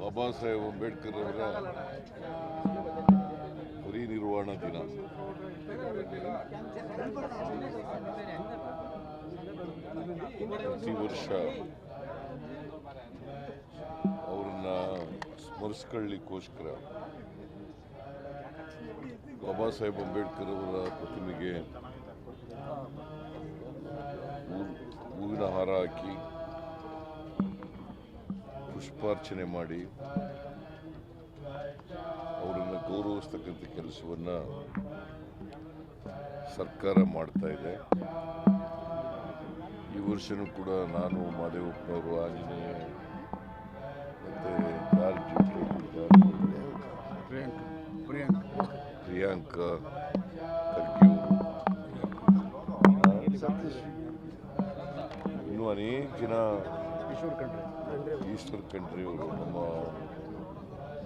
ಬಾಬಾ ಸಾಹೇಬ್ ಅಂಬೇಡ್ಕರ್ ಅವರ ಪರಿನಿರ್ವಾಣ ದಿನ. ಪ್ರತಿ ವರ್ಷ ಅವರನ್ನ ಸ್ಮರಿಸ್ಕೊಳ್ಳಿಕ್ಕೋಸ್ಕರ ಬಾಬಾ ಸಾಹೇಬ್ ಅಂಬೇಡ್ಕರ್ ಅವರ ಪ್ರತಿಮೆಗೆ ಹೂವಿನ ಹಾರ ಹಾಕಿ ಪುಷ್ಪಾರ್ಚನೆ ಮಾಡಿ ಅವರನ್ನು ಗೌರವಿಸ್ತಕ್ಕಂಥ ಕೆಲಸವನ್ನು ಸರ್ಕಾರ ಮಾಡ್ತಾ ಇದೆ. ಈ ವರ್ಷನೂ ಕೂಡ ನಾನು, ಮಾದೇವಪ್ಪನವರು, ಆಂಜನೇಯ ಮತ್ತು ಪ್ರಿಯಾಂಕ ಖರ್ಗೆ ಇನ್ನೂ ಅನೇಕ ಜನ, ಈಶ್ವರ್ ಖಂಡ್ರೆ ಅವರು, ನಮ್ಮ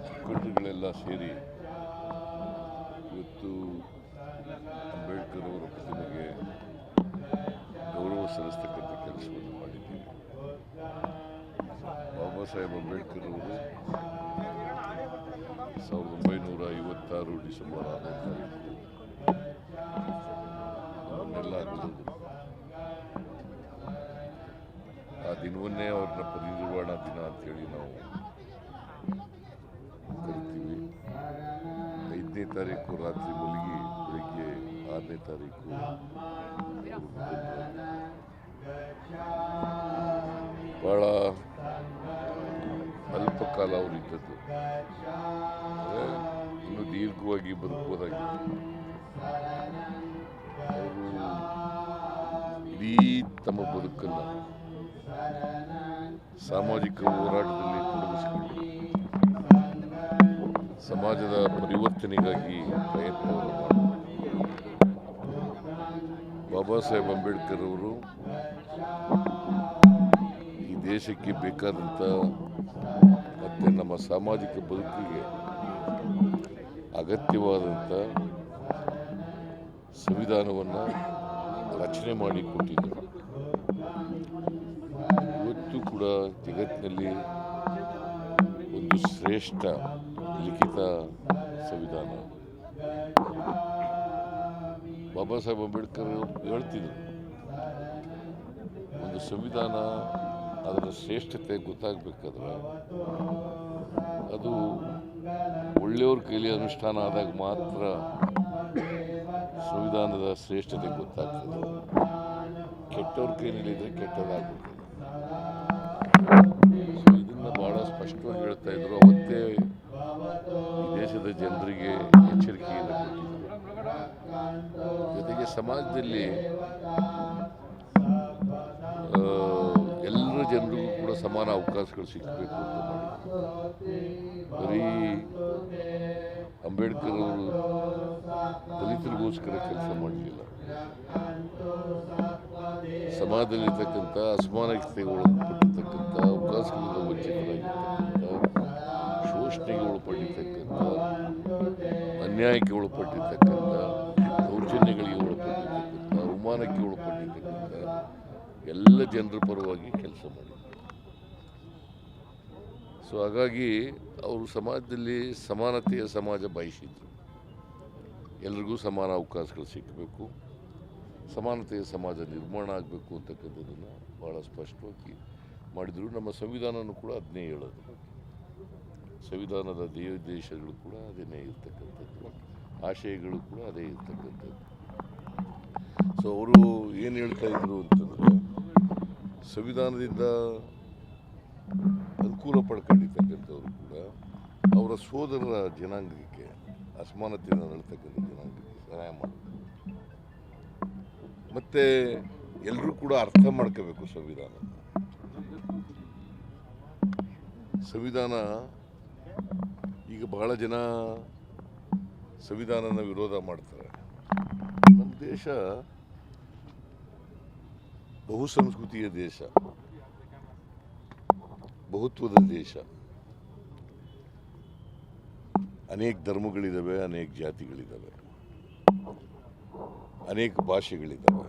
ಮುಖಂಡರುಗಳೆಲ್ಲ ಸೇರಿ ಇವತ್ತು ಅಂಬೇಡ್ಕರ್ ಅವರ ಪ್ರತಿಮೆಗೆ ಗೌರವ ಸಲ್ಲಿಸ್ತಕ್ಕಂಥ ಕೆಲಸವನ್ನು ಮಾಡಿದ್ದೀವಿ. ಬಾಬಾ ಸಾಹೇಬ್ ಅಂಬೇಡ್ಕರ್ ಅವರು 1956 ಡಿಸೆಂಬರ್ 6ನೇ ತಾರೀಕು ನಮ್ಮನ್ನೆಲ್ಲ ಆ ದಿನವನ್ನೇ ಅವ್ರನ್ನ ಪರಿನಿರ್ವಾಣ ದಿನ ಅಂತೇಳಿ ನಾವು ಕರಿತೀವಿ. 5ನೇ ತಾರೀಕು ರಾತ್ರಿ ಮಲಗಿ ಬೆಳಿಗ್ಗೆ 6ನೇ ತಾರೀಕು ಭಾಳ ಅಲ್ಪ ಕಾಲ ಅವರಿದ್ದದ್ದು, ಇನ್ನು ದೀರ್ಘವಾಗಿ ಬದುಕುವುದಾಗಿತ್ತು. ಅವರು ಇಡೀ ತಮ್ಮ ಬದುಕನ್ನು ಸಾಮಾಜಿಕ ಹೋರಾಟದಲ್ಲಿ ತೊಡಗಿಸಿಕೊಂಡು ಸಮಾಜದ ಪರಿವರ್ತನೆಗಾಗಿ ಪ್ರಯತ್ನವನ್ನು ಮಾಡಿದರು. ಬಾಬಾ ಸಾಹೇಬ್ ಅಂಬೇಡ್ಕರ್ ಅವರು ಈ ದೇಶಕ್ಕೆ ಬೇಕಾದಂಥ ಮತ್ತು ನಮ್ಮ ಸಾಮಾಜಿಕ ಬದುಕಿಗೆ ಅಗತ್ಯವಾದಂಥ ಸಂವಿಧಾನವನ್ನು ರಚನೆ ಮಾಡಿ ಕೊಟ್ಟಿದ್ದರು. ಇವತ್ತು ಕೂಡ ಜಗತ್ತಿನಲ್ಲಿ ಒಂದು ಶ್ರೇಷ್ಠ ಲಿಖಿತ ಸಂವಿಧಾನ. ಬಾಬಾ ಸಾಹೇಬ್ ಅಂಬೇಡ್ಕರ್ ಹೇಳ್ತಿದ್ರು, ಒಂದು ಸಂವಿಧಾನ ಅದರ ಶ್ರೇಷ್ಠತೆ ಗೊತ್ತಾಗಬೇಕಾದ್ರೆ ಅದು ಒಳ್ಳೆಯವ್ರ ಕೈಲಿ ಅನುಷ್ಠಾನ ಆದಾಗ ಮಾತ್ರ ಸಂವಿಧಾನದ ಶ್ರೇಷ್ಠತೆ ಗೊತ್ತಾಗ್ತದೆ. ಕೆಟ್ಟವ್ರ ಕೈನಲ್ಲಿದ್ದರೆ ಕೆಟ್ಟದಾಗ್ಬಿಡ್ತದೆ. ಇದನ್ನು ಭಾಳ ಸ್ಪಷ್ಟವಾಗಿ ಹೇಳ್ತಾ ಇದ್ರು. ಅವತ್ತೇ ಈ ದೇಶದ ಜನರಿಗೆ ಎಚ್ಚರಿಕೆಯನ್ನು ಕೊಟ್ಟಿದ್ದರು. ಜೊತೆಗೆ ಸಮಾಜದಲ್ಲಿ ಎಲ್ಲರ ಜನರಿಗೂ ಕೂಡ ಸಮಾನ ಅವಕಾಶಗಳು ಸಿಗಬೇಕು ಅಂತ ಮಾಡಿದ್ರು. ಬರೀ ಅಂಬೇಡ್ಕರ್ ಅವರು ದಲಿತರಿಗೋಸ್ಕರ ಕೆಲಸ ಮಾಡಲಿಲ್ಲ. ಸಮಾಜದಲ್ಲಿರ್ತಕ್ಕಂಥ ಅಸಮಾನತೆಗೊಳಪಟ್ಟಿರ್ತಕ್ಕಂಥ, ಅವಕಾಶಗಳಿಂದ ವಂಚಿತರಾಗಿರ್ತಕ್ಕಂಥ, ಶೋಷಣೆಗೆ ಒಳಪಟ್ಟಿರ್ತಕ್ಕಂಥ, ಅನ್ಯಾಯಕ್ಕೆ ಒಳಪಟ್ಟಿರ್ತಕ್ಕಂಥ, ದೌರ್ಜನ್ಯಗಳಿಗೆ ಒಳಪಟ್ಟಿರ್ತಕ್ಕಂಥ, ಅವಮಾನಕ್ಕೆ ಒಳಪಟ್ಟಿರ್ತಕ್ಕಂಥ ಎಲ್ಲ ಜನರ ಪರವಾಗಿ ಕೆಲಸ ಮಾಡಿದರು. ಸೊ ಹಾಗಾಗಿ ಅವರು ಸಮಾಜದಲ್ಲಿ ಸಮಾನತೆಯ ಸಮಾಜ ಬಯಸಿದ್ರು. ಎಲ್ರಿಗೂ ಸಮಾನ ಅವಕಾಶಗಳು ಸಿಗಬೇಕು, ಸಮಾನತೆಯ ಸಮಾಜ ನಿರ್ಮಾಣ ಆಗಬೇಕು ಅಂತಕ್ಕಂಥದ್ದನ್ನು ಭಾಳ ಸ್ಪಷ್ಟವಾಗಿ ಮಾಡಿದರು. ನಮ್ಮ ಸಂವಿಧಾನನೂ ಕೂಡ ಅದನ್ನೇ ಹೇಳೋದು. ಸಂವಿಧಾನದ ದೇಶಗಳು ಕೂಡ ಅದೇನೇ ಇರ್ತಕ್ಕಂಥದ್ದು, ಆಶಯಗಳು ಕೂಡ ಅದೇ ಇರ್ತಕ್ಕಂಥದ್ದು. ಸೊ ಅವರು ಏನು ಹೇಳ್ತಾ ಇದ್ರು ಅಂತಂದರೆ, ಸಂವಿಧಾನದಿಂದ ಅನುಕೂಲ ಪಡ್ಕೊಂಡಿರ್ತಕ್ಕಂಥವ್ರು ಕೂಡ ಅವರ ಸೋದರರ ಜನಾಂಗಕ್ಕೆ, ಅಸಮಾನತೆಯನ್ನು ನಡೀತಕ್ಕಂಥ ಜನಾಂಗಕ್ಕೆ ಸಹಾಯ ಮಾಡಬೇಕು. ಮತ್ತು ಎಲ್ಲರೂ ಕೂಡ ಅರ್ಥ ಮಾಡ್ಕೋಬೇಕು ಸಂವಿಧಾನ. ಈಗ ಬಹಳ ಜನ ಸಂವಿಧಾನನ ವಿರೋಧ ಮಾಡ್ತಾರೆ. ನಮ್ಮ ದೇಶ ಬಹುಸಂಸ್ಕೃತಿಯ ದೇಶ, ಬಹುತ್ವದ ದೇಶ. ಅನೇಕ ಧರ್ಮಗಳಿದ್ದಾವೆ, ಅನೇಕ ಜಾತಿಗಳಿದ್ದಾವೆ, ಅನೇಕ ಭಾಷೆಗಳಿದ್ದಾವೆ.